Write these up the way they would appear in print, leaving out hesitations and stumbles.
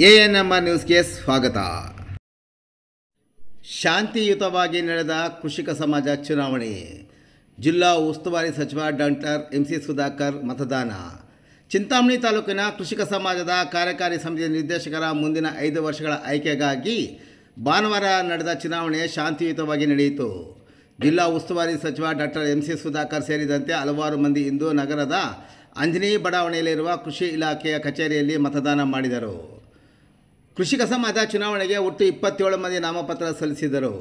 ANMR ನ್ಯೂಸ್ಗೆ ಸ್ವಾಗತ. ಶಾಂತಿಯುತವಾಗಿ ನಡೆದ ಕೃಷಿಕ ಸಮಾಜ ಚುನಾವಣೆ. ಜಿಲ್ಲಾ ಉಸ್ತುವಾರಿ ಸಚಿವ ಡಾಕ್ಟರ್ ಎಂಸಿ ಸುಧಾಕರ್ ಮತದಾನ. ಚಿಂತಾಮಣಿ ತಾಲೂಕಿನ ಕೃಷಿಕ ಸಮಾಜದ ಕಾರ್ಯಕಾರಿ ಸಮಿತಿ ನಿರ್ದೇಶಕರ ಮುಂದಿನ 5 ವರ್ಷಗಳ ಆಯ್ಕೆಗಾಗಿ ಭಾನುವಾರ ನಡೆದ ಚುನಾವಣೆ ಶಾಂತಿಯುತವಾಗಿ ನಡೆಯಿತು. ಜಿಲ್ಲಾ ಉಸ್ತುವಾರಿ ಸಚಿವ ಡಾಕ್ಟರ್ ಎಂಸಿ ಸುಧಾಕರ್ ಸೇರಿದಂತೆ ಹಲವಾರು ಮಂದಿ ಇಂದು ನಗರದ ಅಂಜನೇಯ ಬಡಾವಣೆಯಲ್ಲಿರುವ ಕೃಷಿ ಇಲಾಖೆಯ ಕಚೇರಿಯಲ್ಲಿ ಮತದಾನ ಮಾಡಿದರು. ಕೃಷಿಕ ಸಮಾಜ ಚುನಾವಣೆಗೆ ಒಟ್ಟು 27 ಮಂದಿ ನಾಮಪತ್ರ ಸಲ್ಲಿಸಿದರು.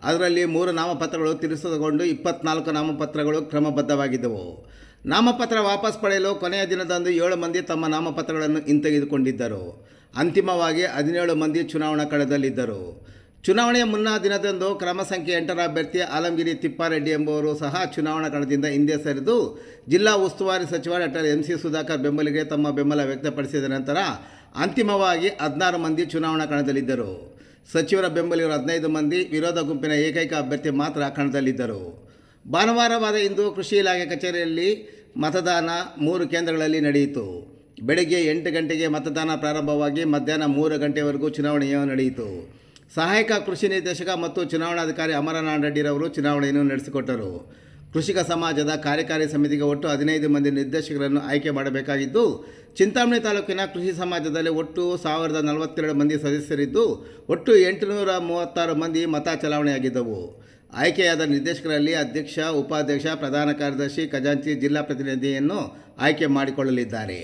ಅದರಲ್ಲಿ 3 ನಾಮಪತ್ರಗಳು ತಿರಸ್ಕೃತಗೊಂಡು 24 ನಾಮಪತ್ರಗಳು ಕ್ರಮಬದ್ಧವಾಗಿದ್ದವು. ನಾಮಪತ್ರ ವಾಪಸ್ ಪಡೆಯಲು ಕೊನೆಯ ದಿನದಂದು 7 ಮಂದಿ ತಮ್ಮ ನಾಮಪತ್ರಗಳನ್ನು ಹಿಂತೆಗೆದುಕೊಂಡಿದ್ದರು. ಅಂತಿಮವಾಗಿ 17 ಮಂದಿ ಚುನಾವಣಾ ಕಣದಲ್ಲಿದ್ದರು. ಚುನಾವಣೆಯ ಮುನ್ನಾ ದಿನದಂದು ಕ್ರಮ ಸಂಖ್ಯೆ 8ರ ಅಭ್ಯರ್ಥಿ ಆಲಮಗಿರಿ ತಿಪ್ಪಾರೆಡ್ಡಿ ಎಂಬುವರು ಸಹ ಚುನಾವಣಾ ಕಣದಿಂದ ಹಿಂದೆ ಸರಿದು ಜಿಲ್ಲಾ ಉಸ್ತುವಾರಿ ಸಚಿವ ಡಾಕ್ಟರ್ ಎಂಸಿ ಸುಧಾಕರ್ ಬೆಂಬಲಿಗೆ ತಮ್ಮ ಬೆಂಬಲ ವ್ಯಕ್ತಪಡಿಸಿದ ನಂತರ ಅಂತಿಮವಾಗಿ 16 ಮಂದಿ ಚುನಾವಣಾ ಕಣದಲ್ಲಿದ್ದರು. ಸಚಿವರ ಬೆಂಬಲಿಗರು 15 ಮಂದಿ, ವಿರೋಧ ಗುಂಪಿನ ಏಕೈಕ ಅಭ್ಯರ್ಥಿ ಮಾತ್ರ ಕಣದಲ್ಲಿದ್ದರು. ಭಾನುವಾರವಾದ ಇಂದು ಕೃಷಿ ಇಲಾಖೆ ಕಚೇರಿಯಲ್ಲಿ ಮತದಾನ 3 ಕೇಂದ್ರಗಳಲ್ಲಿ ನಡೆಯಿತು. ಬೆಳಗ್ಗೆ 8 ಗಂಟೆಗೆ ಮತದಾನ ಪ್ರಾರಂಭವಾಗಿ ಮಧ್ಯಾಹ್ನ 3 ಗಂಟೆವರೆಗೂ ಚುನಾವಣೆಯು ನಡೆಯಿತು. ಸಹಾಯಕ ಕೃಷಿ ನಿರ್ದೇಶಕ ಮತ್ತು ಚುನಾವಣಾಧಿಕಾರಿ ಅಮರನಾಥ ರೆಡ್ಡಿರವರು ಚುನಾವಣೆಯನ್ನು ನಡೆಸಿಕೊಟ್ಟರು. ಕೃಷಿಕ ಸಮಾಜದ ಕಾರ್ಯಕಾರಿ ಸಮಿತಿಗೆ ಒಟ್ಟು 15 ಮಂದಿ ನಿರ್ದೇಶಕರನ್ನು ಆಯ್ಕೆ ಮಾಡಬೇಕಾಗಿದ್ದು, ಚಿಂತಾಮಣಿ ತಾಲೂಕಿನ ಕೃಷಿ ಸಮಾಜದಲ್ಲಿ ಒಟ್ಟು 1042 ಮಂದಿ ಸದಸ್ಯರಿದ್ದು, ಒಟ್ಟು 836 ಮಂದಿ ಮತ ಚಲಾವಣೆಯಾಗಿದ್ದವು. ಆಯ್ಕೆಯಾದ ನಿರ್ದೇಶಕರಲ್ಲಿ ಅಧ್ಯಕ್ಷ, ಉಪಾಧ್ಯಕ್ಷ, ಪ್ರಧಾನ ಕಾರ್ಯದರ್ಶಿ, ಖಜಾಂಚಿ, ಜಿಲ್ಲಾ ಪ್ರತಿನಿಧಿಯನ್ನು ಆಯ್ಕೆ ಮಾಡಿಕೊಳ್ಳಲಿದ್ದಾರೆ.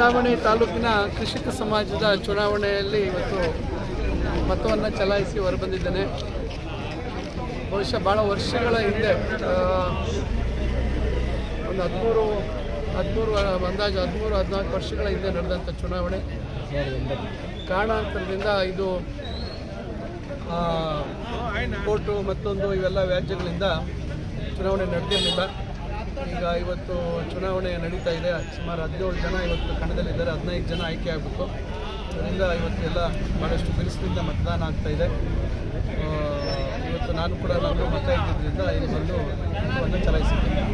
ಚಿಂತಾಮಣಿ ತಾಲೂಕಿನ ಕೃಷಿಕ ಸಮಾಜದ ಚುನಾವಣೆಯಲ್ಲಿ ಇವತ್ತು ಮತವನ್ನು ಚಲಾಯಿಸಿ ಹೊರಬಂದಿದ್ದೇನೆ. ಬಹುಶಃ ಭಾಳ ವರ್ಷಗಳ ಹಿಂದೆ ಒಂದು 13-14 ವರ್ಷಗಳ ಹಿಂದೆ ನಡೆದಂಥ ಚುನಾವಣೆ ಕಾರಣಾಂತರದಿಂದ ಇದು ಕೋರ್ಟು ಮತ್ತೊಂದು ಇವೆಲ್ಲ ವ್ಯಾಜ್ಯಗಳಿಂದ ಚುನಾವಣೆ ನಡೆದಿರಲಿಲ್ಲ. ಈಗ ಇವತ್ತು ಚುನಾವಣೆ ನಡೀತಾ ಇದೆ. ಸುಮಾರು 17 ಜನ ಇವತ್ತು ಕಣದಲ್ಲಿದ್ದಾರೆ, 15 ಜನ ಆಯ್ಕೆ ಆಗಬೇಕು. ಅದರಿಂದ ಇವತ್ತೆಲ್ಲ ಭಾಳಷ್ಟು ಬಿರುಸಿನಿಂದ ಮತದಾನ ಆಗ್ತಾಯಿದೆ. ಇವತ್ತು ನಾನು ಕೂಡ ನನ್ನ ಮತ ಇದ್ದಿದ್ದರಿಂದ ಇಲ್ಲಿ ಬಂದು ಮತವನ್ನು ಚಲಾಯಿಸಿದ್ದೇನೆ.